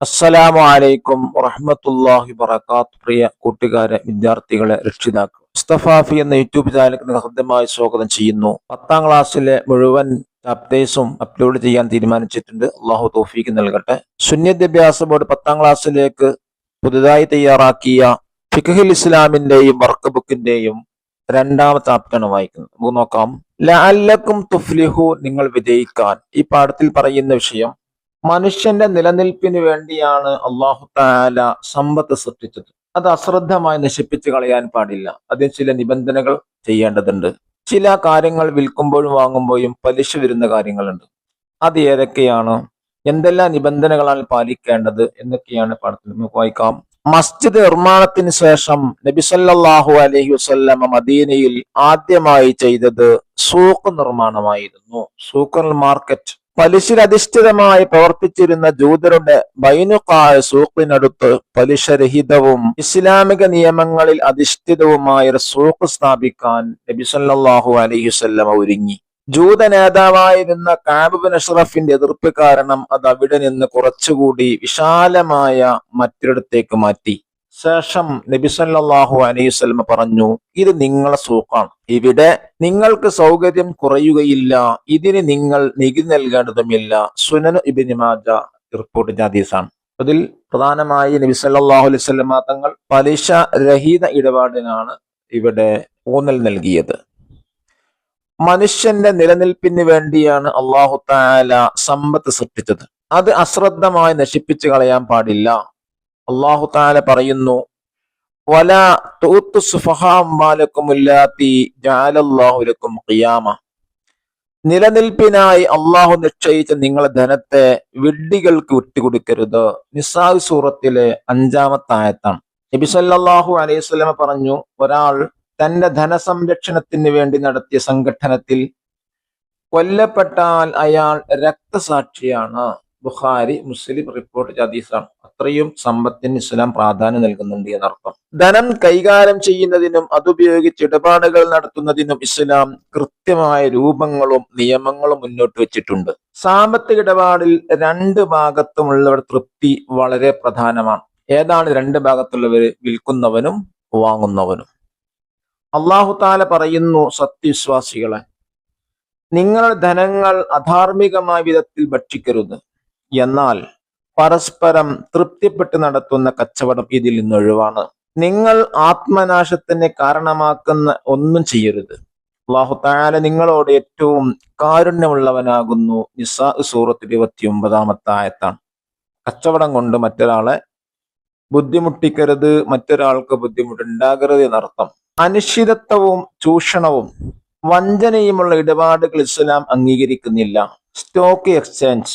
അസ്സലാമു അലൈക്കും വറഹ്മത്തുള്ളാഹി വബറകാത്ത്. പ്രിയ കൂട്ടുകാരെ, വിദ്യാർത്ഥികളെ, രക്ഷിതാക്കൾ, മുസ്തഫാഫി എന്ന യൂട്യൂബ് ചാനലിന് ഹൃദ്യമായി സ്വാഗതം ചെയ്യുന്നു. 10ാം ക്ലാസ്സിലെ മുഴുവൻ ചാപ്റ്റേഴ്സും അപ്ലോഡ് ചെയ്യാൻ തീരുമാനിച്ചിട്ടുണ്ട്. അള്ളാഹു തൗഫീഖ് നൽകട്ടെ. സുന്നി ബോർഡ് 10ാം ക്ലാസ്സിലേക്ക് പുതുതായി തയ്യാറാക്കിയ ഫിഖ്ഹുൽ ഇസ്ലാമിന്റെയും വർക്ക് ബുക്കിന്റെയും 2ാം ചാപ്റ്ററാണ് വായിക്കുന്നത്. നമുക്ക് നോക്കാം. ലഅല്ലക്കും തുഫ്ലിഹു, നിങ്ങൾ വിജയിക്കാൻ. ഈ പാഠത്തിൽ പറയുന്ന വിഷയം, മനുഷ്യന്റെ നിലനിൽപ്പിന് വേണ്ടിയാണ് അള്ളാഹു തആല സമ്പത്ത് സൃഷ്ടിച്ചത്. അത് അശ്രദ്ധമായി നശിപ്പിച്ചു കളയാൻ പാടില്ല. അതിന് ചില നിബന്ധനകൾ ചെയ്യേണ്ടതുണ്ട്. ചില കാര്യങ്ങൾ വിൽക്കുമ്പോഴും വാങ്ങുമ്പോഴും പലിശ വരുന്ന കാര്യങ്ങളുണ്ട്. അത് ഏതൊക്കെയാണ്, എന്തെല്ലാം നിബന്ധനകളാണ് പാലിക്കേണ്ടത് എന്നൊക്കെയാണ് പാഠത്തിൽ നമുക്ക് വായിക്കാം. മസ്ജിദ് നിർമ്മാണത്തിന് ശേഷം നബി സല്ലല്ലാഹു അലൈഹി വസല്ലമ മദീനയിൽ ആദ്യമായി ചെയ്തത് സൂഖ് നിർമ്മാണമായിരുന്നു. സൂഖ് മാർക്കറ്റ്. പലിശരധിഷ്ഠിതമായി പ്രവർത്തിച്ചിരുന്ന ജൂതരുടെ ബൈനുഖായ സൂഖിനടുത്ത് പലിശരഹിതവും ഇസ്ലാമിക നിയമങ്ങളിൽ അധിഷ്ഠിതവുമായ ഒരു സൂഖ് സ്ഥാപിക്കാൻ നബി സല്ലല്ലാഹു അലൈഹി വസല്ലമ ഒരുങ്ങി. ജൂത നേതാവായിരുന്ന കഅബ് ബിൻ അഷ്റഫിന്റെ എതിർപ്പ് കാരണം അത് അവിടെ നിന്ന് കുറച്ചുകൂടി വിശാലമായ മറ്റൊരിടത്തേക്ക് മാറ്റി. ശേഷം നബി സല്ലല്ലാഹു അലൈഹി വസല്ലം പറഞ്ഞു, ഇത് നിങ്ങളെ സൂഖാണ്. ഇവിടെ നിങ്ങൾക്ക് സൗകര്യം കുറയുകയില്ല. ഇതിന് നിങ്ങൾ നികുതി നൽകേണ്ടതുമില്ല. സുനൻ ഇബ്നു മാജ റിപ്പോർട്ട് ചെയ്ത ഹദീസാണ്. അതിൽ പ്രധാനമായി നബി സല്ലല്ലാഹു അലൈഹി വസല്ലം തങ്ങൾ പലിശ രഹിത ഇടപാടിനാണ് ഇവിടെ ഊന്നൽ നൽകിയത്. മനുഷ്യന്റെ നിലനിൽപ്പിന് വേണ്ടിയാണ് അല്ലാഹു തആല സമ്പത്ത് സൃഷ്ടിച്ചത്. അത് അശ്രദ്ധമായി നശിപ്പിച്ചു കളയാൻ പാടില്ല. അല്ലാഹു തആല പറയുന്നു, വലാ തുഉത്തു സുഫഹാ അംവാലക്കും അല്ലാത്തി ജഅലല്ലാഹു ലക്കും ഖിയാമ. നിലനിൽപ്പിനായി അള്ളാഹു നിശ്ചയിച്ച നിങ്ങളുടെ ധനത്തെ വിഡ്ഢികൾക്ക് വിട്ടുകൊടുക്കരുത്. നിസാ സൂറത്തിലെ 5ാമത്തെ ആയത്താണ്. നബി സല്ലല്ലാഹു അലൈഹി വസല്ലം പറഞ്ഞു, ഒരാൾ തന്റെ ധനസംരക്ഷണത്തിന് വേണ്ടി നടത്തിയ സംഘട്ടനത്തിൽ കൊല്ലപ്പെട്ടാൽ അയാൾ രക്തസാക്ഷിയാണ്. ബുഖാരി, മുസ്ലിം റിപ്പോർട്ട് ചെയ്ത ഹദീസാണ്. അത്രയും സമ്പത്തിന് ഇസ്ലാം പ്രാധാന്യം നൽകുന്നുണ്ട് എന്നർത്ഥം. ധനം കൈകാര്യം ചെയ്യുന്നതിനും അതുപയോഗിച്ച് ഇടപാടുകൾ നടത്തുന്നതിനും ഇസ്ലാം കൃത്യമായ രൂപങ്ങളും നിയമങ്ങളും മുന്നോട്ട് വെച്ചിട്ടുണ്ട്. സാമ്പത്തിക ഇടപാടിൽ 2 ഭാഗത്തുമുള്ളവർ തൃപ്തി വളരെ പ്രധാനമാണ്. ഏതാണ് 2 ഭാഗത്തുള്ളവര്? വിൽക്കുന്നവനും വാങ്ങുന്നവനും. അല്ലാഹു തആല പറയുന്നു, സത്യവിശ്വാസികളെ, നിങ്ങളുടെ ധനങ്ങൾ അധാർമികമായ വിധത്തിൽ ഭക്ഷിക്കരുത്. എന്നാൽ പരസ്പരം തൃപ്തിപ്പെട്ട് നടത്തുന്ന കച്ചവടം ഇതിൽ നിന്ന് ഒഴിവാണ്. നിങ്ങൾ ആത്മനാശത്തിന് കാരണമാക്കുന്ന ഒന്നും ചെയ്യരുത്. അല്ലാഹു തആല നിങ്ങളോട് ഏറ്റവും കാരുണ്യമുള്ളവനാകുന്നു. നിസാ സൂറത്ത് 29ാമത്തെ ആയത്താണ്. കച്ചവടം കൊണ്ട് മറ്റൊരാളെ ബുദ്ധിമുട്ടിക്കരുത്, മറ്റൊരാൾക്ക് ബുദ്ധിമുട്ടുണ്ടാകരുത് എന്നർത്ഥം. അനിശ്ചിതത്വവും ചൂഷണവും വഞ്ചനയുമുള്ള ഇടപാടുകൾ ഇസ്ലാം അംഗീകരിക്കുന്നില്ല. സ്റ്റോക്ക് എക്സ്ചേഞ്ച്,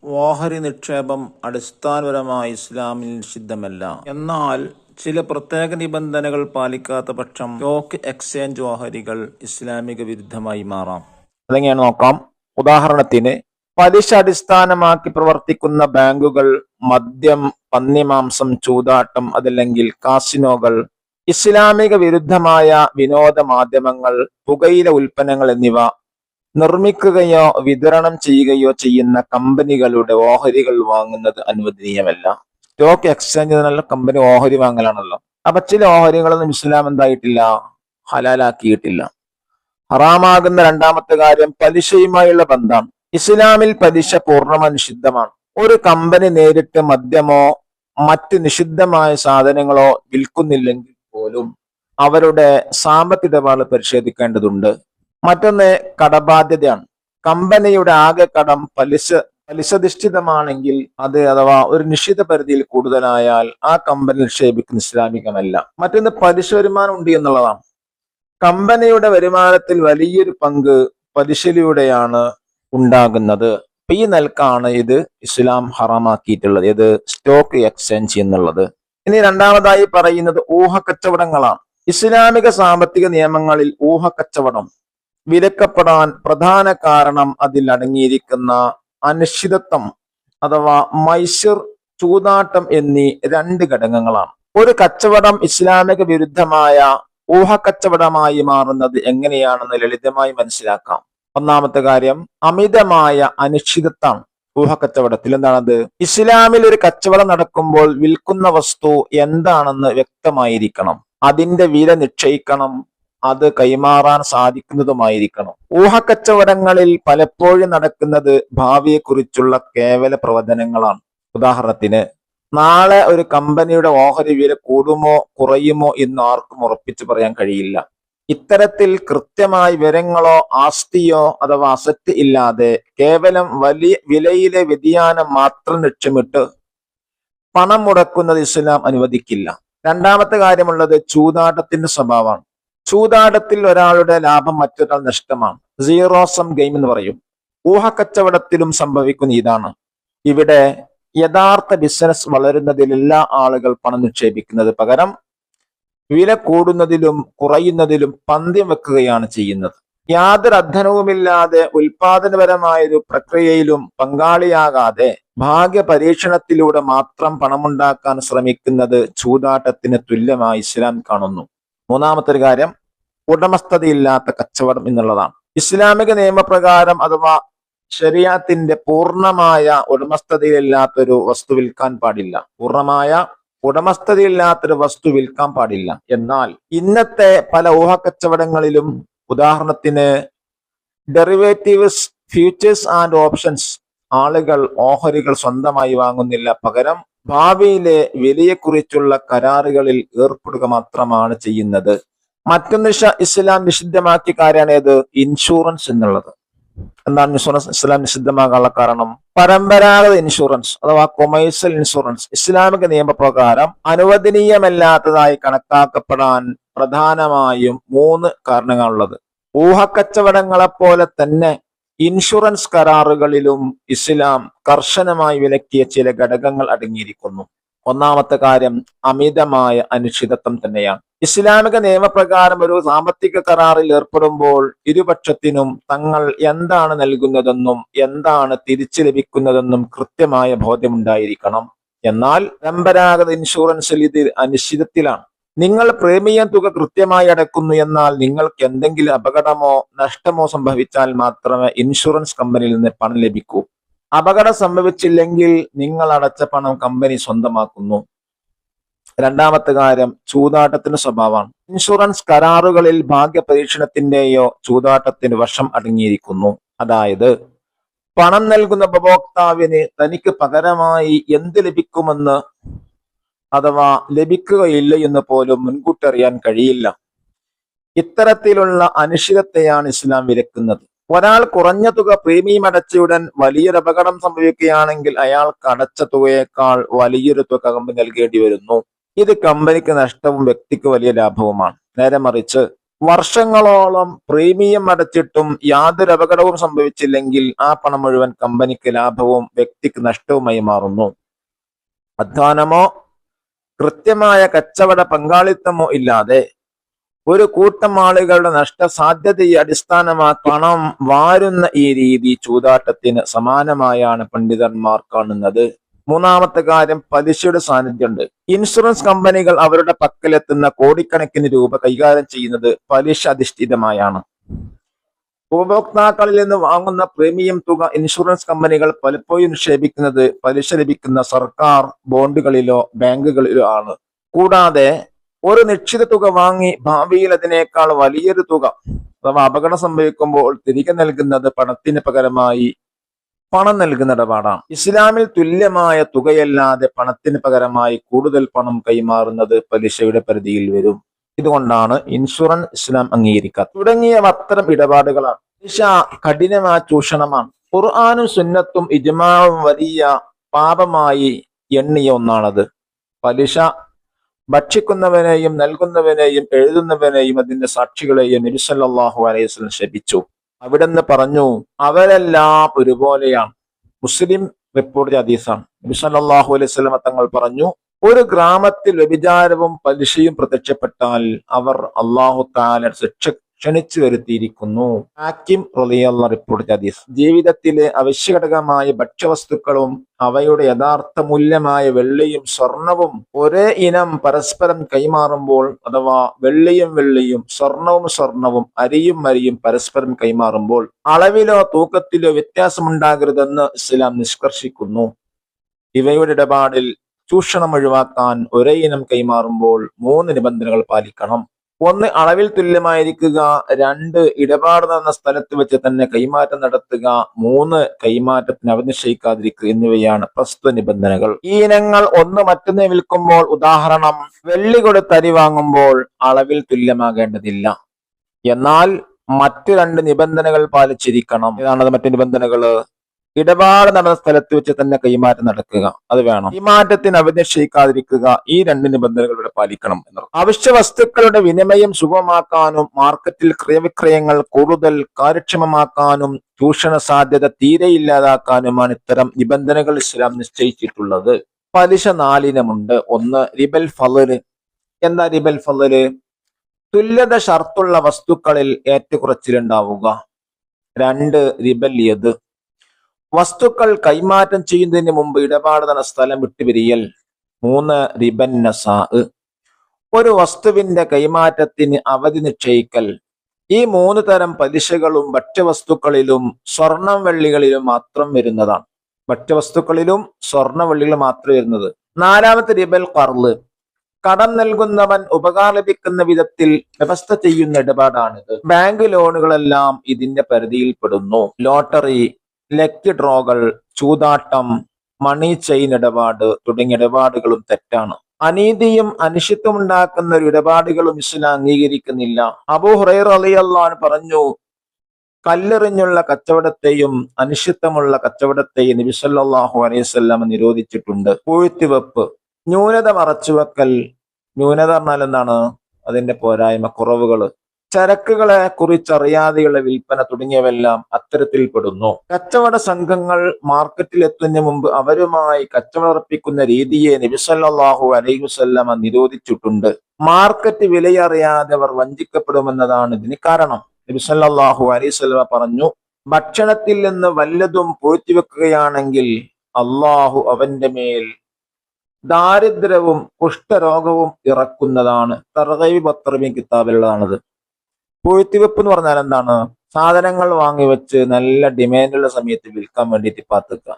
ഓഹരി നിക്ഷേപം അടിസ്ഥാനപരമായി ഇസ്ലാമിൽ നിഷിദ്ധമല്ല. എന്നാൽ ചില പ്രത്യേക നിബന്ധനകൾ പാലിക്കാത്ത പക്ഷം സ്റ്റോക്ക് എക്സ്ചേഞ്ച് ഓഹരികൾ ഇസ്ലാമിക വിരുദ്ധമായി മാറാം. അതെങ്ങനെയാണ് നോക്കാം. ഉദാഹരണത്തിന്, പലിശ അടിസ്ഥാനമാക്കി പ്രവർത്തിക്കുന്ന ബാങ്കുകൾ, മദ്യം, പന്നിമാംസം, ചൂതാട്ടം, അതല്ലെങ്കിൽ കാസിനോകൾ, ഇസ്ലാമിക വിരുദ്ധമായ വിനോദ മാധ്യമങ്ങൾ, പുകയില ഉൽപ്പന്നങ്ങൾ എന്നിവ നിർമ്മിക്കുകയോ വിതരണം ചെയ്യുകയോ ചെയ്യുന്ന കമ്പനികളുടെ ഓഹരികൾ വാങ്ങുന്നത് അനുവദനീയമല്ല. സ്റ്റോക്ക് എക്സ്ചേഞ്ച് എന്നുള്ള കമ്പനി ഓഹരി വാങ്ങലാണല്ലോ. അപ്പൊ ചില ഓഹരികളൊന്നും ഇസ്ലാം എന്തായിട്ടില്ല, ഹലാലാക്കിയിട്ടില്ല. ഹറാമാകുന്ന 2ാമത്തെ കാര്യം പലിശയുമായുള്ള ബന്ധമാണ്. ഇസ്ലാമിൽ പലിശ പൂർണ്ണമായി നിഷിദ്ധമാണ്. ഒരു കമ്പനി നേരിട്ട് മദ്യമോ മറ്റ് നിഷിദ്ധമായ സാധനങ്ങളോ വിൽക്കുന്നില്ലെങ്കിൽ പോലും അവരുടെ സാമ്പത്തിക ഇടപാട് പരിശോധിക്കേണ്ടതുണ്ട്. മറ്റൊന്ന് കടബാധ്യതയാണ്. കമ്പനിയുടെ ആകെ കടം പലിശധിഷ്ഠിതമാണെങ്കിൽ അത് അഥവാ ഒരു നിശ്ചിത പരിധിയിൽ കൂടുതലായാൽ ആ കമ്പനി നിക്ഷേപിക്കുന്ന ഇസ്ലാമികമല്ല. മറ്റൊന്ന് പലിശ വരുമാനം ഉണ്ട് എന്നുള്ളതാണ്. കമ്പനിയുടെ വരുമാനത്തിൽ വലിയൊരു പങ്ക് പലിശയിലൂടെയാണ് ഉണ്ടാകുന്നത്. ഈ നിലക്കാണ് ഇത് ഇസ്ലാം ഹറാമാക്കിയിട്ടുള്ളത്, ഇത് സ്റ്റോക്ക് എക്സ്ചേഞ്ച് എന്നുള്ളത്. ഇനി 2ാമതായി പറയുന്നത് ഊഹക്കച്ചവടങ്ങളാണ്. ഇസ്ലാമിക സാമ്പത്തിക നിയമങ്ങളിൽ ഊഹക്കച്ചവടം വിലക്കപ്പെടാൻ പ്രധാന കാരണം അതിൽ അടങ്ങിയിരിക്കുന്ന അനിശ്ചിതത്വം അഥവാ മൈസിർ, ചൂതാട്ടം എന്നീ 2 ഘടകങ്ങളാണ്. ഒരു കച്ചവടം ഇസ്ലാമിക വിരുദ്ധമായ ഊഹക്കച്ചവടമായി മാറുന്നത് എങ്ങനെയാണെന്ന് ലളിതമായി മനസ്സിലാക്കാം. ഒന്നാമത്തെ കാര്യം അമിതമായ അനിശ്ചിതത്വം. ഊഹക്കച്ചവടത്തിൽ. എന്താണത്? ഇസ്ലാമിൽ ഒരു കച്ചവടം നടക്കുമ്പോൾ വിൽക്കുന്ന വസ്തു എന്താണെന്ന് വ്യക്തമായിരിക്കണം, അതിന്റെ വില നിശ്ചയിക്കണം, അത് കൈമാറാൻ സാധിക്കുന്നതുമായിരിക്കണം. ഊഹക്കച്ചവടങ്ങളിൽ പലപ്പോഴും നടക്കുന്നത് ഭാവിയെക്കുറിച്ചുള്ള കേവല പ്രവചനങ്ങളാണ്. ഉദാഹരണത്തിന്, നാളെ ഒരു കമ്പനിയുടെ ഓഹരി വില കൂടുമോ കുറയുമോ എന്ന് ആർക്കും ഉറപ്പിച്ചു പറയാൻ കഴിയില്ല. ഇത്തരത്തിൽ കൃത്യമായ വിവരങ്ങളോ ആസ്തിയോ അഥവാ അസറ്റ് ഇല്ലാതെ കേവലം വലിയ വിലയിലെ വ്യതിയാനം മാത്രം ലക്ഷ്യമിട്ട് പണം മുടക്കുന്നത് ഇസ്ലാം അനുവദിക്കില്ല. രണ്ടാമത്തെ കാര്യമുള്ളത് ചൂതാട്ടത്തിന്റെ സ്വഭാവമാണ്. ചൂതാട്ടത്തിൽ ഒരാളുടെ ലാഭം മറ്റൊരാൾ നഷ്ടമാണ്. സീറോ സം ഗെയിം എന്ന് പറയും. ഊഹക്കച്ചവടത്തിലും സംഭവിക്കുന്ന ഇതാണ്. ഇവിടെ യഥാർത്ഥ ബിസിനസ് വളരുന്നതിൽ എല്ലാ ആളുകൾ പണം നിക്ഷേപിക്കുന്നത് പകരം വില കൂടുന്നതിലും കുറയുന്നതിലും പന്ത്യം വെക്കുകയാണ് ചെയ്യുന്നത്. യാതൊരു അധ്വാനവുമില്ലാതെ ഉൽപാദനപരമായൊരു പ്രക്രിയയിലും പങ്കാളിയാകാതെ ഭാഗ്യ പരീക്ഷണത്തിലൂടെ മാത്രം പണമുണ്ടാക്കാൻ ശ്രമിക്കുന്നത് ചൂതാട്ടത്തിന് തുല്യമായി ഇസ്ലാം കാണുന്നു. മൂന്നാമത്തെ ഒരു കാര്യം ഉടമസ്ഥതയില്ലാത്ത കച്ചവടം എന്നുള്ളതാണ്. ഇസ്ലാമിക നിയമപ്രകാരം അഥവാ ശരീഅത്തിന്റെ പൂർണ്ണമായ ഉടമസ്ഥതയിലില്ലാത്തൊരു വസ്തു വിൽക്കാൻ പാടില്ല. പൂർണ്ണമായ ഉടമസ്ഥതയില്ലാത്തൊരു വസ്തു വിൽക്കാൻ പാടില്ല. എന്നാൽ ഇന്നത്തെ പല ഊഹക്കച്ചവടങ്ങളിലും, ഉദാഹരണത്തിന് ഡെറിവേറ്റീവ്സ്, ഫ്യൂച്ചേഴ്സ് ആൻഡ് ഓപ്ഷൻസ്, ആളുകൾ ഓഹരികൾ സ്വന്തമായി വാങ്ങുന്നില്ല, പകരം ഭാവിയിലെ വിലയെക്കുറിച്ചുള്ള കരാറുകളിൽ ഏർപ്പെടുക മാത്രമാണ് ചെയ്യുന്നത്. മറ്റൊന്ന് ഇസ്ലാം നിഷിദ്ധമാക്കിയ കാര്യമാണ് ഏത്? ഇൻഷുറൻസ് എന്നുള്ളത്. എന്താണ് ഇൻഷുറൻസ് ഇസ്ലാം നിഷിദ്ധമാകാനുള്ള കാരണം? പരമ്പരാഗത ഇൻഷുറൻസ് അഥവാ കൊമേഴ്സ്യൽ ഇൻഷുറൻസ് ഇസ്ലാമിക നിയമപ്രകാരം അനുവദനീയമല്ലാത്തതായി കണക്കാക്കപ്പെടാൻ പ്രധാനമായും 3 കാരണങ്ങളുള്ളത്. ഊഹക്കച്ചവടങ്ങളെപ്പോലെ തന്നെ ഇൻഷുറൻസ് കരാറുകളിലും ഇസ്ലാം കർശനമായി വിലക്കിയ ചില ഘടകങ്ങൾ അടങ്ങിയിരിക്കുന്നു. ഒന്നാമത്തെ കാര്യം അമിതമായ അനിശ്ചിതത്വം തന്നെയാണ്. ഇസ്ലാമിക നിയമപ്രകാരം ഒരു സാമ്പത്തിക കരാറിൽ ഏർപ്പെടുമ്പോൾ ഇരുപക്ഷത്തിനും തങ്ങൾ എന്താണ് നൽകുന്നതെന്നും എന്താണ് തിരിച്ചു ലഭിക്കുന്നതെന്നും കൃത്യമായ ബോധ്യമുണ്ടായിരിക്കണം. എന്നാൽ പരമ്പരാഗത ഇൻഷുറൻസിൽ ഇത് അനിശ്ചിതത്തിലാണ്. നിങ്ങൾ പ്രീമിയം തുക കൃത്യമായി അടയ്ക്കുന്നു, എന്നാൽ നിങ്ങൾക്ക് എന്തെങ്കിലും അപകടമോ നഷ്ടമോ സംഭവിച്ചാൽ മാത്രമേ ഇൻഷുറൻസ് കമ്പനിയിൽ നിന്ന് പണം ലഭിക്കൂ. അപകടം സംഭവിച്ചില്ലെങ്കിൽ നിങ്ങൾ അടച്ച പണം കമ്പനി സ്വന്തമാക്കുന്നു. രണ്ടാമത്തെ കാര്യം ചൂതാട്ടത്തിന് സ്വഭാവമാണ്. ഇൻഷുറൻസ് കരാറുകളിൽ ഭാഗ്യ പരീക്ഷണത്തിന്റെയോ ചൂതാട്ടത്തിന് വശം അടങ്ങിയിരിക്കുന്നു. അതായത് പണം നൽകുന്ന ഉപഭോക്താവിന് തനിക്ക് പകരമായി എന്ത് ലഭിക്കുമെന്ന് അഥവാ ലഭിക്കുകയില്ല എന്ന് പോലും മുൻകൂട്ടി അറിയാൻ കഴിയില്ല. ഇത്തരത്തിലുള്ള അനിശ്ചിതത്വത്തെയാണ് ഇസ്ലാം വിലക്കുന്നത്. ഒരാൾ കുറഞ്ഞ തുക പ്രീമിയം അടച്ചയുടൻ വലിയൊരു അപകടം സംഭവിക്കുകയാണെങ്കിൽ അയാൾക്ക് അടച്ച തുകയേക്കാൾ വലിയൊരു തുക കമ്പനി നൽകേണ്ടി വരുന്നു. ഇത് കമ്പനിക്ക് നഷ്ടവും വ്യക്തിക്ക് വലിയ ലാഭവുമാണ്. നേരെ മറിച്ച് വർഷങ്ങളോളം പ്രീമിയം അടച്ചിട്ടും യാതൊരു അപകടവും സംഭവിച്ചില്ലെങ്കിൽ ആ പണം മുഴുവൻ കമ്പനിക്ക് ലാഭവും വ്യക്തിക്ക് നഷ്ടവുമായി മാറുന്നു. അധ്വാനമോ കൃത്യമായ കച്ചവട പങ്കാളിത്തമോ ഇല്ലാതെ ഒരു കൂട്ടം ആളുകളുടെ നഷ്ടസാധ്യതയെ അടിസ്ഥാനമാക്കി പണം വാരുന്ന ഈ രീതി ചൂതാട്ടത്തിന് സമാനമായാണ് പണ്ഡിതന്മാർ കാണുന്നത്. മൂന്നാമത്തെ കാര്യം പലിശയുടെ സാന്നിധ്യമുണ്ട്. ഇൻഷുറൻസ് കമ്പനികൾ അവരുടെ പക്കലെത്തുന്ന കോടിക്കണക്കിന് രൂപ കൈകാര്യം ചെയ്യുന്നത് പലിശ അധിഷ്ഠിതമായാണ്. ഉപഭോക്താക്കളിൽ നിന്ന് വാങ്ങുന്ന പ്രീമിയം തുക ഇൻഷുറൻസ് കമ്പനികൾ പലപ്പോഴും നിക്ഷേപിക്കുന്നത് പലിശ ലഭിക്കുന്ന സർക്കാർ ബോണ്ടുകളിലോ ബാങ്കുകളിലോ ആണ്. കൂടാതെ ഒരു നിശ്ചിത തുക വാങ്ങി ഭാവിയിൽ അതിനേക്കാൾ വലിയൊരു തുക അഥവാ അപകടം സംഭവിക്കുമ്പോൾ തിരികെ നൽകുന്നത് പണത്തിന് പകരമായി പണം നൽകുന്ന ഇടപാടാണ്. ഇസ്ലാമിൽ തുല്യമായ തുകയല്ലാതെ പണത്തിന് പകരമായി കൂടുതൽ പണം കൈമാറുന്നത് പലിശയുടെ പരിധിയിൽ വരും. ഇതുകൊണ്ടാണ് ഇൻഷുറൻസ് ഇസ്ലാം അംഗീകരിക്കാത്തത്. തുടങ്ങിയ അത്തരം ഇടപാടുകളാണ്. പലിശ കഠിനമായ ചൂഷണമാണ്. ഖുർആനും സുന്നത്തും ഇജ്മാഉം വലിയ പാപമായി എണ്ണിയ ഒന്നാണത്. പലിശ ഭക്ഷിക്കുന്നവനെയും നൽകുന്നവനെയും എഴുതുന്നവനെയും അതിന്റെ സാക്ഷികളെയും നബി സല്ലല്ലാഹു അലൈഹി വസല്ലം ശപിച്ചു. അവിടുന്ന് പറഞ്ഞു, അവരെല്ലാം ഒരുപോലെയാണ്. മുസ്ലിം റിപ്പോർട്ട് ചെയ്ത ഹദീസാണ്. നബി സല്ലല്ലാഹു അലൈഹി വസല്ലം തങ്ങൾ പറഞ്ഞു, ഒരു ഗ്രാമത്തിൽ വ്യഭിചാരവും പലിശയും പ്രത്യക്ഷപ്പെട്ടാൽ അവർ അല്ലാഹു തആല ശിക്ഷ ക്ഷണിച്ചു വരുത്തിയിരിക്കുന്നു. ഹാക്കിം റളിയല്ലാഹു റിപ്പോർട്ട് ചെയ്ത ഹദീസ്. ജീവിതത്തിലെ അവശ്യഘടകമായ ഭക്ഷ്യവസ്തുക്കളും അവയുടെ യഥാർത്ഥ മൂല്യമായ വെള്ളിയും സ്വർണവും ഒരേ ഇനം പരസ്പരം കൈമാറുമ്പോൾ, അഥവാ വെള്ളിയും വെള്ളിയും സ്വർണവും സ്വർണവും അരിയും അരിയും പരസ്പരം കൈമാറുമ്പോൾ അളവിലോ തൂക്കത്തിലോ വ്യത്യാസമുണ്ടാകരുതെന്ന് ഇസ്ലാം നിഷ്കർഷിക്കുന്നു. ഇവയുടെ ഇടപാടിൽ ചൂഷണം ഒഴിവാക്കാൻ ഒരേ ഇനം കൈമാറുമ്പോൾ 3 നിബന്ധനകൾ പാലിക്കണം. 1. അളവിൽ തുല്യമായിരിക്കുക. 2. ഇടപാട് നടന്ന സ്ഥലത്ത് വെച്ച് തന്നെ കൈമാറ്റം നടത്തുക. 3. കൈമാറ്റത്തിന് അവനിശ്ചയിക്കാതിരിക്കുക എന്നിവയാണ് പ്രസ്തുത നിബന്ധനകൾ. ഈ ഇനങ്ങൾ ഒന്ന് മറ്റൊന്നിനെ വിൽക്കുമ്പോൾ, ഉദാഹരണം വെള്ളി കൊടുത്ത് അരി വാങ്ങുമ്പോൾ അളവിൽ തുല്യമാകേണ്ടതില്ല. എന്നാൽ മറ്റു 2 നിബന്ധനകൾ പാലിച്ചിരിക്കണം. ഏതാണത് മറ്റു നിബന്ധനകൾ? ഇടപാട് നടന്ന സ്ഥലത്ത് വെച്ച് തന്നെ കൈമാറ്റം നടക്കുക, അത് വേണം. ഈ മാറ്റത്തിന് അവനിശ്ചയിക്കാതിരിക്കുക, ഈ 2 നിബന്ധനകൾ ഇവിടെ പാലിക്കണം എന്നർത്ഥം. അവശ്യ വസ്തുക്കളുടെ വിനിമയം സുഗമമാക്കാനും മാർക്കറ്റിൽ ക്രയവിക്രയങ്ങൾ കൂടുതൽ കാര്യക്ഷമമാക്കാനും ചൂഷണ സാധ്യത തീരെ ഇല്ലാതാക്കാനുമാണ് ഇത്തരം നിബന്ധനകൾ ഇസ്ലാം നിശ്ചയിച്ചിട്ടുള്ളത്. പലിശ 4 ഇനമുണ്ട്. 1. റിബൽ ഫളല്. എന്താ റിബൽ ഫളല്? തുല്യത ഷർത്തുള്ള വസ്തുക്കളിൽ ഏറ്റക്കുറച്ചിലുണ്ടാവുക. 2. റിബൽ യദ്. വസ്തുക്കൾ കൈമാറ്റം ചെയ്യുന്നതിന് മുമ്പ് ഇടപാട് നടന്ന സ്ഥലം വിട്ടുപിരിയൽ. 3. റിബൻ നസാ. ഒരു വസ്തുവിന്റെ കൈമാറ്റത്തിന് അവധി നിശ്ചയിക്കൽ. ഈ 3 തരം പലിശകളും ഭക്ഷ്യവസ്തുക്കളിലും സ്വർണം വെള്ളികളിലും മാത്രം വരുന്നതാണ്. ഭക്ഷ്യവസ്തുക്കളിലും സ്വർണ്ണ വെള്ളികളും മാത്രം വരുന്നത്. 4. റിബൽ ഖർള്. കടം നൽകുന്നവൻ ഉപകാരം ലഭിക്കുന്ന വിധത്തിൽ വ്യവസ്ഥ ചെയ്യുന്ന ഇടപാടാണിത്. ബാങ്ക് ലോണുകളെല്ലാം ഇതിന്റെ പരിധിയിൽപ്പെടുന്നു. ലോട്ടറി, ലക്കി ഡ്രോകൾ, ചൂതാട്ടം, മണി ചെയിൻ ഇടപാട് തുടങ്ങിയ ഇടപാടുകളും തെറ്റാണ്. അനീതിയും അനിശ്ചിത്വം ഉണ്ടാക്കുന്ന ഒരു ഇടപാടുകളും ഇസ്ലാം അംഗീകരിക്കുന്നില്ല. അബൂ ഹുറൈറ റളിയല്ലാഹു അൻഹു പറഞ്ഞു, കല്ലെറിഞ്ഞുള്ള കച്ചവടത്തെയും അനിശ്ചിത്വമുള്ള കച്ചവടത്തെയും നബി സല്ലല്ലാഹു അലൈഹി വസല്ലം നിരോധിച്ചിട്ടുണ്ട്. പൂഴ്ത്തിവെപ്പ്, ന്യൂനത മറച്ചുവെക്കൽ. ന്യൂനത പറഞ്ഞാൽ എന്താണ്? അതിന്റെ പോരായ്മ, കുറവുകൾ. ചരക്കുകളെ കുറിച്ചറിയാതെയുള്ള വിൽപ്പന തുടങ്ങിയവെല്ലാം അത്തരത്തിൽ പെടുന്നു. കച്ചവട സംഘങ്ങൾ മാർക്കറ്റിൽ എത്തുന്നതിന് മുമ്പ് അവരുമായി കച്ചവടർപ്പിക്കുന്ന രീതിയെ നബി സല്ലല്ലാഹു അലൈഹി വസല്ലം നിരോധിച്ചിട്ടുണ്ട്. മാർക്കറ്റ് വിലയറിയാതെ അവർ വഞ്ചിക്കപ്പെടുമെന്നതാണ് ഇതിന് കാരണം. നബി സല്ലല്ലാഹു അലൈഹി വസല്ലം പറഞ്ഞു, ഭക്ഷണത്തിൽ നിന്ന് വല്ലതും പൂഴ്ത്തിവെക്കുകയാണെങ്കിൽ അള്ളാഹു അവന്റെ മേൽ ദാരിദ്ര്യവും കുഷ്ഠരോഗവും ഇറക്കുന്നതാണ്. തർഗീബ് വത്തർഗീബ് കിതാബിലുള്ളതാണത്. പൂഴ്ത്തിവെപ്പ് എന്ന് പറഞ്ഞാൽ എന്താണ്? സാധനങ്ങൾ വാങ്ങിവെച്ച് നല്ല ഡിമാൻഡുള്ള സമയത്ത് വിൽക്കാൻ വേണ്ടിയിട്ട് പാത്തുക.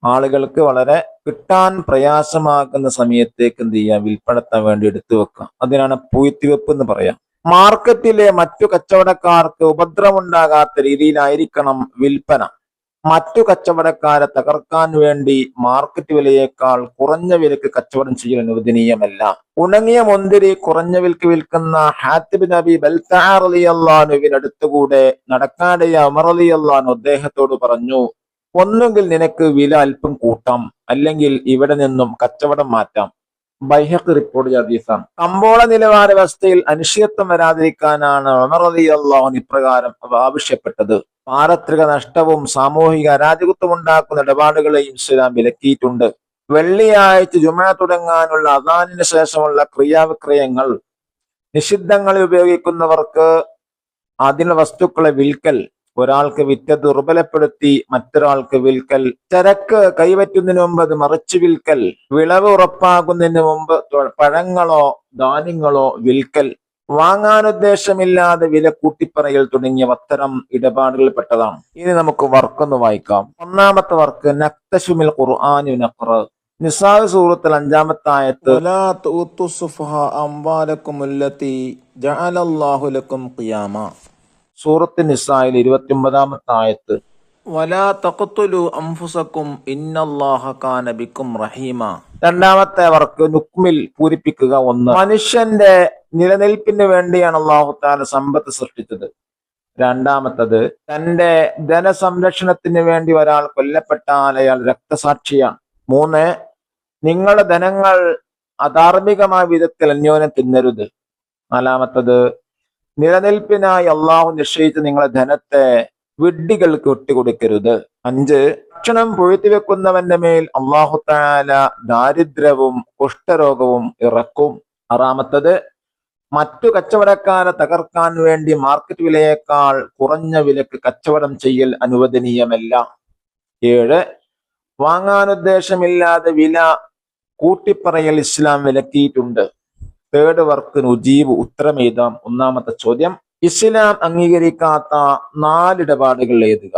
ആളുകൾക്ക് വളരെ കിട്ടാൻ പ്രയാസമാക്കുന്ന സമയത്തേക്ക് എന്ത് ചെയ്യുക? വിൽപ്പനത്താൻ വേണ്ടി എടുത്തു വെക്കുക. അതിനാണ് പൂഴ്ത്തിവെപ്പ് എന്ന് പറയാം. മാർക്കറ്റിലെ മറ്റു കച്ചവടക്കാർക്ക് ഉപദ്രവമുണ്ടാകാത്ത രീതിയിലായിരിക്കണം വിൽപ്പന. മറ്റു കച്ചവടക്കാരെ തകർക്കാൻ വേണ്ടി മാർക്കറ്റ് വിലയേക്കാൾ കുറഞ്ഞ വിലക്ക് കച്ചവടം ചെയ്യൽ അനുവദനീയമല്ല. ഉണങ്ങിയ മുന്തിരി കുറഞ്ഞ വിലക്ക് വിൽക്കുന്ന ഹാത്തിബ് നബി ബൽതഅ റളിയല്ലാഹു അൻഹുവിന്റെ അടുത്തുകൂടെ നടക്കാനിടയ ഉമർ റളിയല്ലാഹു അൻഹു അദ്ദേഹത്തോട് പറഞ്ഞു, ഒന്നുകിൽ നിനക്ക് വില അല്പം കൂട്ടാം, അല്ലെങ്കിൽ ഇവിടെ നിന്നും കച്ചവടം മാറ്റാം. ബൈഹഖി റിപ്പോർട്ട് ചെയ്ത ഹദീസാണ്. കമ്പോള നിലവാര വ്യവസ്ഥയിൽ അനിശ്ചിതത്വം വരാതിരിക്കാനാണ് ഉമർ റളിയല്ലാഹു അൻഹു ഇപ്രകാരം ആവശ്യപ്പെട്ടത്. പാരത്രിക നഷ്ടവും സാമൂഹിക അരാജകത്വം ഉണ്ടാക്കുന്ന ഇടപാടുകളെയും ഇസ്ലാം വിലക്കിയിട്ടുണ്ട്. വെള്ളിയാഴ്ച ജുമുഅ തുടങ്ങാനുള്ള അദാനിന് ശേഷമുള്ള ക്രിയാവിക്രയങ്ങൾ, നിഷിദ്ധങ്ങളിൽ ഉപയോഗിക്കുന്നവർക്ക് അതിനുള്ള വസ്തുക്കളെ വിൽക്കൽ, ഒരാൾക്ക് വിറ്റ് ദുർബലപ്പെടുത്തി മറ്റൊരാൾക്ക് വിൽക്കൽ, ചരക്ക് കൈവറ്റുന്നതിന് മുമ്പ് അത് മറിച്ചു വിൽക്കൽ, വിളവ് ഉറപ്പാകുന്നതിന് മുമ്പ് പഴങ്ങളോ ധാന്യങ്ങളോ വിൽക്കൽ, വാങ്ങാനുദ്ദേശമില്ലാതെ വില കൂട്ടിപ്പറയൽ തുടങ്ങിയ അത്തരം ഇടപാടുകളിൽ പെട്ടതാണ്. ഇനി നമുക്ക് വർക്കൊന്ന് വായിക്കാം. ഒന്നാമത്തെ വർക്ക് നക്തശുമിൽ ഖുർആനി നഖ്റ. നിസാ സൂറത്തിൽ 5-ാമത്തെ ആയത്ത്, വലാ തുഉതു സുഫഹാ അംവാലകുമുല്ലതി ജഅലല്ലാഹു ലക്കും ഖിയാമ. സൂറത്ത് നിസായിൽ 29-ാമത്തെ ആയത്ത്, വലാ തഖ്തുലു അൻഫുസകും ഇന്നല്ലാഹ കാന ബിക്കും റഹീമ. രണ്ടാമത്തെ വർക്ക് നുക്മിൽ, പൂരിപ്പിക്കുക. 1. മനുഷ്യന്റെ നിലനിൽപ്പിന് വേണ്ടിയാണ് അല്ലാഹു തആല സമ്പത്ത് സൃഷ്ടിച്ചത്. രണ്ടാമത്തത്, തന്റെ ധനസംരക്ഷണത്തിന് വേണ്ടി ഒരാൾ കൊല്ലപ്പെട്ടാൽ അയാൾ രക്തസാക്ഷിയാണ്. 3. നിങ്ങളുടെ ധനങ്ങൾ അധാർമികമായ വിധത്തിൽ അന്യോന്യം തിന്നരുത്. 4. നിലനിൽപ്പിനായി അള്ളാഹു നിശ്ചയിച്ച് നിങ്ങളുടെ ധനത്തെ വിഡ്ഢികൾക്ക് വിട്ടുകൊടുക്കരുത്. 5. ഭക്ഷണം പൂഴ്ത്തിവെക്കുന്നവന്റെ മേൽ അള്ളാഹു തആല ദാരിദ്ര്യവും കുഷ്ഠരോഗവും ഇറക്കും. 6. മറ്റു കച്ചവടക്കാരെ തകർക്കാൻ വേണ്ടി മാർക്കറ്റ് വിലയേക്കാൾ കുറഞ്ഞ വിലക്ക് കച്ചവടം ചെയ്യൽ അനുവദനീയമല്ല. 7. വാങ്ങാനുദ്ദേശമില്ലാതെ വില കൂട്ടിപ്പറയൽ ഇസ്ലാം വിലക്കിയിട്ടുണ്ട്. Third work നുജീബ് ഉത്തരമെഴുതാം. ഒന്നാമത്തെ ചോദ്യം, ഇസ്ലാം അംഗീകരിക്കാത്ത 4 ഇടപാടുകൾ ഏതുക?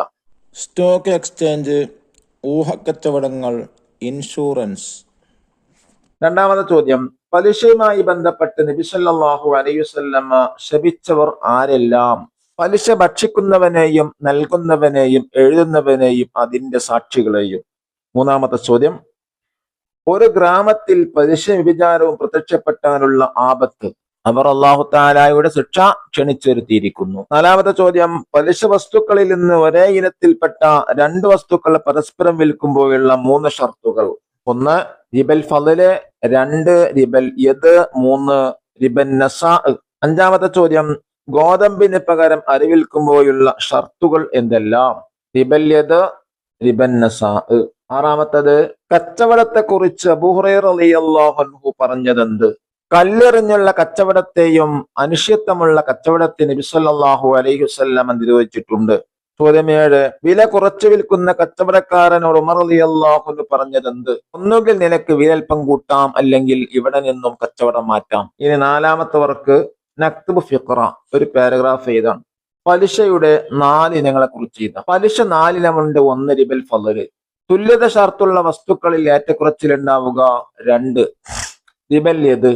സ്റ്റോക്ക് എക്സ്ചേഞ്ച്, ഊഹക്കച്ചവടങ്ങൾ, ഇൻഷുറൻസ്. രണ്ടാമത്തെ ചോദ്യം, പലിശയുമായി ബന്ധപ്പെട്ട് നബി സല്ലല്ലാഹു അലൈഹി വസല്ലമ ശപിച്ചവർ ആരെല്ലാം? പലിശ ഭക്ഷിക്കുന്നവനെയും നൽകുന്നവനെയും എഴുതുന്നവനെയും അതിന്റെ സാക്ഷികളെയും. മൂന്നാമത്തെ ചോദ്യം, ഒരു ഗ്രാമത്തിൽ പലിശ വ്യഭിചാരവും പ്രത്യക്ഷപ്പെട്ടാനുള്ള ആപത്ത്. അവർ അല്ലാഹു തആലയുടെ ശിക്ഷ ക്ഷണിച്ചുവരുത്തിയിരിക്കുന്നു. നാലാമത്തെ ചോദ്യം, പലിശ വസ്തുക്കളിൽ നിന്ന് ഒരേ ഇനത്തിൽപ്പെട്ട 2 വസ്തുക്കൾ പരസ്പരം വിൽക്കുമ്പോഴുള്ള 3 ഷർത്തുകൾ. 1 റിബൽ ഫളല്, 2 റിബൽ യദ്, 3 റിബൻ നസാ. അഞ്ചാമത്തെ ചോദ്യം, ഗോതമ്പിന് പകരം അരി വിൽക്കുമ്പോഴുള്ള ഷർത്തുകൾ എന്തെല്ലാം? Rebel യദ്, ribbon നസാ. ആറാമത്തത്, കച്ചവടത്തെ കുറിച്ച് അബൂ ഹുറൈറ റളിയല്ലാഹു അൻഹു പറഞ്ഞതെന്ത്? കല്ലെറിഞ്ഞുള്ള കച്ചവടത്തെയും അനിശ്ചിതമുള്ള കച്ചവടത്തെ നബി സല്ലല്ലാഹു അലൈഹി വസല്ലം നിരോധിച്ചിട്ടുണ്ട്. ചോദ്യം 7, വില കുറച്ചു വിൽക്കുന്ന കച്ചവടക്കാരനോട് ഉമർ റളിയല്ലാഹു അൻഹു പറഞ്ഞതെന്ത്? ഒന്നുകിൽ നിനക്ക് വിലൽപ്പം കൂട്ടാം, അല്ലെങ്കിൽ ഇവിടെ നിന്നും കച്ചവടം മാറ്റാം. ഇനി നാലാമത്തെ വർക്ക് നക്തുബ് ഫിഖ്റ, ഒരു പാരഗ്രാഫ് എഴുതാം. പലിശയുടെ 4 ഇനങ്ങളെ കുറിച്ച് എഴുതാം. പലിശ 4 ഇനമുണ്ട്. 1 റിബൽ ഫളല്, തുല്യത ഷർത്തുള്ള വസ്തുക്കളിൽ ഏറ്റക്കുറച്ചിൽ ഉണ്ടാവുക. 2 റിബൽ യദ്,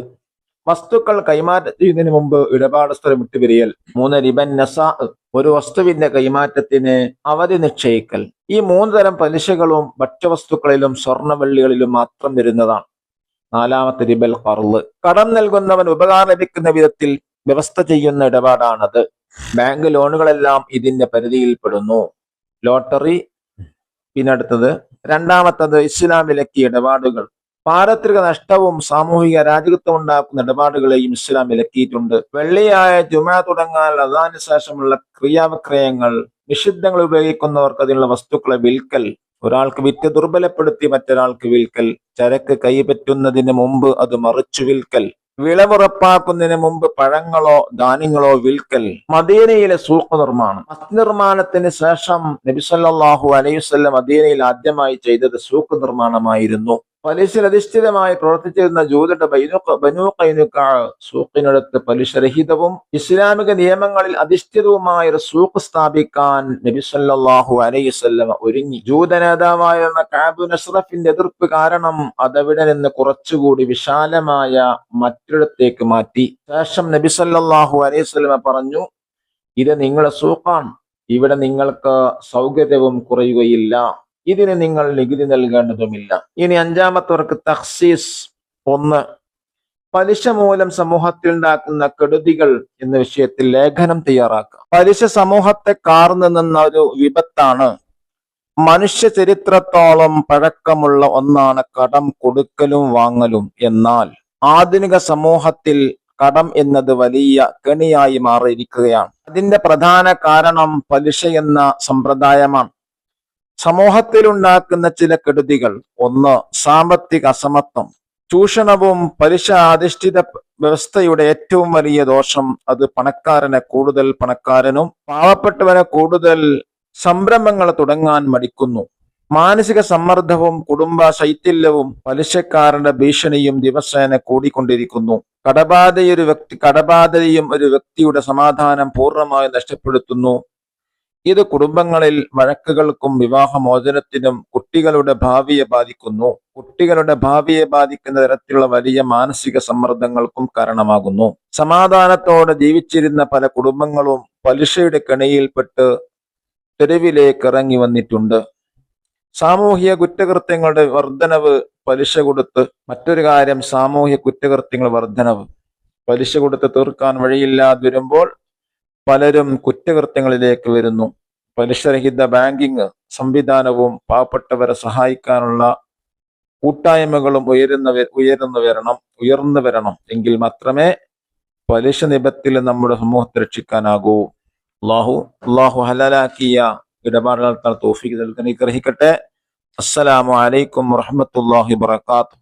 വസ്തുക്കൾ കൈമാറ്റം ചെയ്യുന്നതിന് മുമ്പ് ഇടപാട് സ്ഥലം വിട്ടുപിരിയൽ. 3 റിബൻ നസാ, ഒരു വസ്തുവിന്റെ കൈമാറ്റത്തിന് അവധി നിശ്ചയിക്കൽ. ഈ 3 തരം പലിശകളും ഭക്ഷ്യവസ്തുക്കളിലും സ്വർണ്ണവെള്ളികളിലും മാത്രം വരുന്നതാണ്. 4 റിബൽ ഖർള്, കടം നൽകുന്നവൻ ഉപകാരം ലഭിക്കുന്ന വിധത്തിൽ വ്യവസ്ഥ ചെയ്യുന്ന ഇടപാടാണത്. ബാങ്ക് ലോണുകളെല്ലാം ഇതിന്റെ പരിധിയിൽപ്പെടുന്നു. ലോട്ടറി. പിന്നെ അടുത്തത്, രണ്ടാമത്തത് ഇസ്ലാം വിലക്കിയ ഇടപാടുകൾ. പാരത്രിക നഷ്ടവും സാമൂഹിക അരാജകത്വം ഉണ്ടാക്കുന്ന ഇടപാടുകളെയും ഇസ്ലാം വിലക്കിയിട്ടുണ്ട്. വെള്ളിയായ ജുമുഅ തുടങ്ങാൻ അദാന് ശേഷമുള്ള ക്രിയാവിക്രയങ്ങൾ, നിഷിദ്ധങ്ങൾ ഉപയോഗിക്കുന്നവർക്ക് അതിനുള്ള വസ്തുക്കളെ വിൽക്കൽ, ഒരാൾക്ക് വിറ്റ് ദുർബലപ്പെടുത്തി മറ്റൊരാൾക്ക് വിൽക്കൽ, ചരക്ക് കൈപ്പറ്റുന്നതിന് മുമ്പ് അത് മറിച്ചു വിൽക്കൽ, വിളവുറപ്പാക്കുന്നതിന് മുമ്പ് പഴങ്ങളോ ധാന്യങ്ങളോ വിൽക്കൽ. മദീനയിലെ സൂഖ് നിർമ്മാണം. മസ്ജിദ് നിർമ്മാണത്തിന് ശേഷം നബി സല്ലല്ലാഹു അലൈഹി വസല്ലം മദീനയിൽ ആദ്യമായി ചെയ്തത് സൂഖ് നിർമ്മാണമായിരുന്നു. പലിശയിൽ അധിഷ്ഠിതമായി പ്രവർത്തിച്ചിരുന്ന ജൂതരുടെ ബനൂ ഖൈനുഖാ സൂഖിനടുത്ത് പലിശരഹിതവും ഇസ്ലാമിക നിയമങ്ങളിൽ അധിഷ്ഠിതവുമായ ഒരു സൂഖ് സ്ഥാപിക്കാൻ നബി സല്ലല്ലാഹു അലൈഹി വസല്ലം ഒരുങ്ങി. ജൂത നേതാവായിരുന്ന കഅബ് നസ്റഫിന്റെ എതിർപ്പ് കാരണം അതവിടെ നിന്ന് കുറച്ചുകൂടി വിശാലമായ മറ്റൊരിടത്തേക്ക് മാറ്റി. ശേഷം നബി സല്ലല്ലാഹു അലൈഹി വസല്ലം പറഞ്ഞു, ഇത് നിങ്ങളുടെ സൂഖാണ്, ഇവിടെ നിങ്ങൾക്ക് സൗകര്യവും കുറയുകയില്ല, ഇതിന് നിങ്ങൾ നികുതി നൽകേണ്ടതുമില്ല. ഇനി അഞ്ചാമത്തവർക്ക് തഖ്സീസ്. 1, പലിശ മൂലം സമൂഹത്തിൽ ഉണ്ടാക്കുന്ന കെടുതികൾ എന്ന വിഷയത്തിൽ ലേഖനം തയ്യാറാക്കുക. പലിശ സമൂഹത്തെ കാർന്നു നിന്ന ഒരു വിപത്താണ്. മനുഷ്യ ചരിത്രത്തോളം പഴക്കമുള്ള ഒന്നാണ് കടം കൊടുക്കലും വാങ്ങലും. എന്നാൽ ആധുനിക സമൂഹത്തിൽ കടം എന്നത് വലിയ കെണിയായി മാറിയിരിക്കുകയാണ്. അതിന്റെ പ്രധാന കാരണം പലിശ എന്ന സമ്പ്രദായമാണ്. സമൂഹത്തിൽ ഉണ്ടാക്കുന്ന ചില കെടുതികൾ. 1, സാമ്പത്തിക അസമത്വം. ചൂഷണവും പലിശ അധിഷ്ഠിത വ്യവസ്ഥയുടെ ഏറ്റവും വലിയ ദോഷം അത് പണക്കാരനെ കൂടുതൽ പണക്കാരനും പാവപ്പെട്ടവനെ കൂടുതൽ സംരംഭങ്ങൾ തുടങ്ങാൻ മടിക്കുന്നു. മാനസിക സമ്മർദ്ദവും കുടുംബ ശൈഥില്യവും പലിശക്കാരന്റെ ഭീഷണിയും ദിവസേന കൂടിക്കൊണ്ടിരിക്കുന്നു. കടബാധയും ഒരു വ്യക്തിയുടെ സമാധാനം പൂർണ്ണമായി നഷ്ടപ്പെടുത്തുന്നു. ഇത് കുടുംബങ്ങളിൽ വഴക്കുകൾക്കും വിവാഹമോചനത്തിനും കുട്ടികളുടെ ഭാവിയെ ബാധിക്കുന്നു. കുട്ടികളുടെ ഭാവിയെ ബാധിക്കുന്ന തരത്തിലുള്ള വലിയ മാനസിക സമ്മർദ്ദങ്ങൾക്കും കാരണമാകുന്നു. സമാധാനത്തോടെ ജീവിച്ചിരുന്ന പല കുടുംബങ്ങളും പലിശയുടെ കെണിയിൽപ്പെട്ട് തെരുവിലേക്ക് ഇറങ്ങി വന്നിട്ടുണ്ട്. സാമൂഹിക കുറ്റകൃത്യങ്ങളുടെ വർധനവ് പലിശ കൊടുത്ത്. മറ്റൊരു കാര്യം സാമൂഹിക കുറ്റകൃത്യങ്ങൾ വർധനവ്. പലിശ കൊടുത്ത് തീർക്കാൻ വഴിയില്ലാതെ വരുമ്പോൾ പലരും കുറ്റകൃത്യങ്ങളിലേക്ക് വരുന്നു. പലിശരഹിത ബാങ്കിങ് സംവിധാനവും പാവപ്പെട്ടവരെ സഹായിക്കാനുള്ള കൂട്ടായ്മകളും ഉയർന്നു വരണം. എങ്കിൽ മാത്രമേ പലിശ നിബത്തിൽ നമ്മുടെ സമൂഹത്തെ രക്ഷിക്കാനാകൂ. അള്ളാഹു ഹലാലാക്കിയ ഇടപാടുകൾ തൗഫീഖ് നൽകി ഗ്രഹിക്കട്ടെ. അസ്സലാമു അലൈക്കും വറഹ്മത്തുള്ളാഹി വബറകാതുഹു.